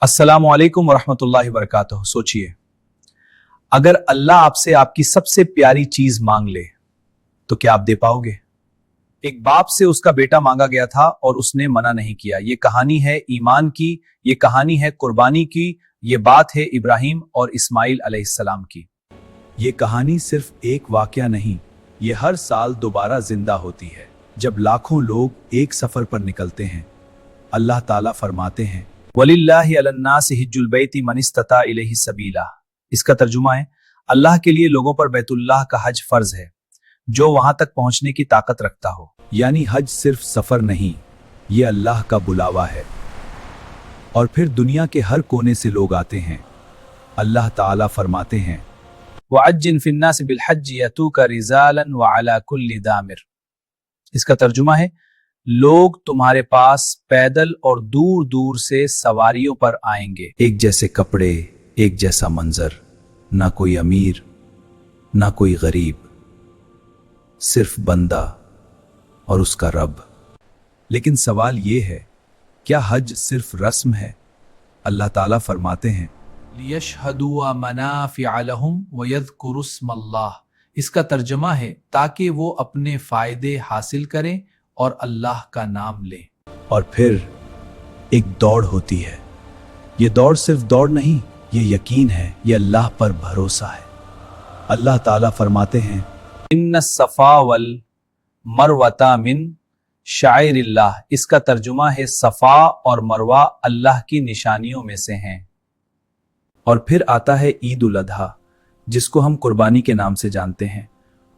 अस्सलामु अलैकुम वरहमतुल्लाहि वबरकातुहू। सोचिए, अगर अल्लाह आपसे आपकी सबसे प्यारी चीज मांग ले तो क्या आप दे पाओगे? एक बाप से उसका बेटा मांगा गया था और उसने मना नहीं किया। ये कहानी है ईमान की, ये कहानी है कुर्बानी की, ये बात है इब्राहिम और इस्माइल अलैहिस्सलाम की। ये कहानी सिर्फ एक वाकया नहीं, ये हर साल दोबारा जिंदा होती है जब लाखों लोग एक सफर पर निकलते हैं। अल्लाह ताला फरमाते हैं, वलिल्लाहि अलन्नासि हिज्जुल बैति मन इस्तता इलैहि सबीला। इसका तर्जुमा है, अल्लाह के लिए लोगों पर बैतुल्लाह का हज फर्ज है जो वहां तक पहुंचने की ताकत रखता हो। यानी हज सिर्फ सफर नहीं, ये अल्लाह का बुलावा है। और फिर दुनिया के हर कोने से लोग आते हैं। अल्लाह ताला फरमाते हैं, वअज्जिन फिन्नासि बिल हज्जि यतूका रिजालन व अला कुल्ली दामिर। इसका तर्जुमा है, लोग तुम्हारे पास पैदल और दूर दूर से सवारियों पर आएंगे। एक जैसे कपड़े, एक जैसा मंजर, ना कोई अमीर ना कोई गरीब, सिर्फ बंदा और उसका रब। लेकिन सवाल ये है, क्या हज सिर्फ रस्म है? अल्लाह ताला फरमाते हैं, लियशहदू मनाफिअ लहुम व यज़कुरु स्मल्लाह। इसका तर्जुमा है, ताकि वो अपने फायदे हासिल करें और अल्लाह का नाम लें। और फिर एक दौड़ होती है। ये दौड़ सिर्फ दौड़ नहीं, ये यकीन है, ये अल्लाह पर भरोसा है। अल्लाह ताला फरमाते हैं, इन्न सफा वल मरवता मिन शाइरिल्लाह। इसका तर्जुमा है, सफा और मरवा अल्लाह की निशानियों में से हैं। और फिर आता है ईद उल अधा, जिसको हम कुर्बानी के नाम से जानते हैं,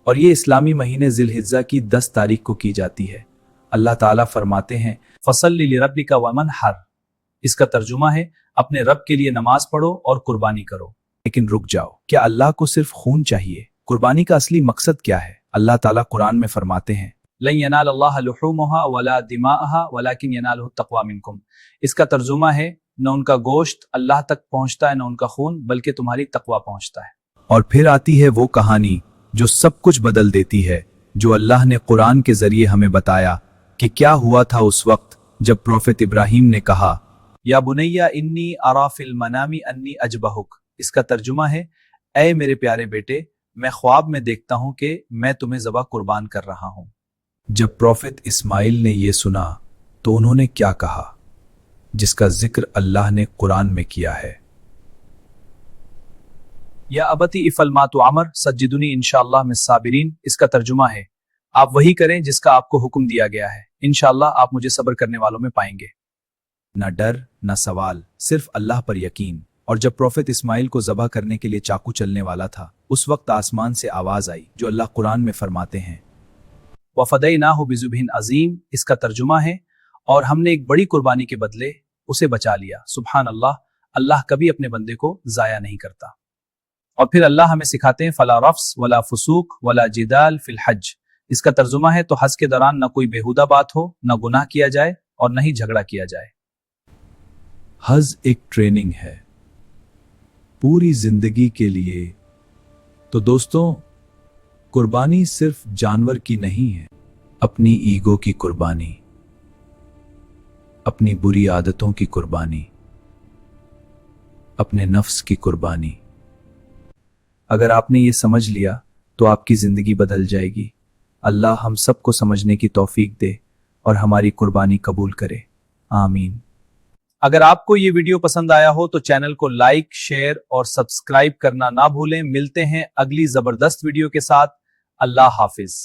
और ये इस्लामी महीने जिलहिज्जा की 10 तारीख को की जाती है। अल्लाह ताला फरमाते हैं, फसल्लि लिरब्बिका वमनहर। इसका तर्जुमा है, अपने रब के लिए नमाज पढ़ो और कुर्बानी करो। लेकिन रुक जाओ, क्या अल्लाह को सिर्फ खून चाहिए? कुर्बानी का असली मकसद क्या है? अल्लाह ताला कुरान में फरमाते हैं, लन यनालल्लाह लुहूमुहा वला दिमाअहा वलाकिन यनालुहु तक़वा मिनकुम। इसका तर्जुमा है, न उनका गोश्त अल्लाह तक पहुंचता है, न उनका खून, बल्कि तुम्हारी तकवा पहुंचता है। और फिर आती है वो कहानी जो सब कुछ बदल देती है, जो अल्लाह ने कुरान के जरिए हमें बताया कि क्या हुआ था उस वक्त जब प्रोफेट इब्राहिम ने कहा, या बुनैया इन्नी अरा फिल मनामी अन्नी अजबहुक। इसका तर्जुमा है, ऐ मेरे प्यारे बेटे, मैं ख्वाब में देखता हूं कि मैं तुम्हें ज़बह कुर्बान कर रहा हूं। जब प्रोफेट इस्माइल ने यह सुना तो उन्होंने क्या कहा, जिसका जिक्र अल्लाह ने कुरान में किया है, या अबती इफल मा तुअमर सज्जिदुनी इंशाअल्लाह मिस साबिरीन। इसका तर्जुमा है, आप वही करें जिसका आपको हुक्म दिया गया है, इंशाअल्लाह आप मुझे सब्र करने वालों में पाएंगे। न डर न सवाल, सिर्फ अल्लाह पर यकीन। और जब प्रोफेट इस्माइल को ज़बह करने के लिए चाकू चलने वाला था, उस वक्त आसमान से आवाज आई, जो अल्लाह कुरान में फरमाते हैं, वफदैनाहु बिज़ुबहिन अज़ीम। इसका तर्जुमा है, और हमने एक बड़ी कुर्बानी के बदले उसे बचा लिया। सुभान अल्लाह, अल्लाह कभी अपने बंदे को जाया नहीं करता। और फिर अल्लाह हमें सिखाते हैं, फला रफ्स वला फुसूक वला जिदाल फिल हज। इसका तर्जुमा है, तो हज के दौरान न कोई बेहुदा बात हो, न गुनाह किया जाए और न ही झगड़ा किया जाए। हज एक ट्रेनिंग है पूरी जिंदगी के लिए। तो दोस्तों, कुर्बानी सिर्फ जानवर की नहीं है, अपनी ईगो की कुर्बानी, अपनी बुरी आदतों की कुर्बानी, अपने नफ्स की कुर्बानी। अगर आपने ये समझ लिया तो आपकी जिंदगी बदल जाएगी। अल्लाह हम सबको समझने की तौफीक दे और हमारी कुर्बानी कबूल करे, आमीन। अगर आपको ये वीडियो पसंद आया हो तो चैनल को लाइक, शेयर और सब्सक्राइब करना ना भूलें। मिलते हैं अगली जबरदस्त वीडियो के साथ। अल्लाह हाफिज।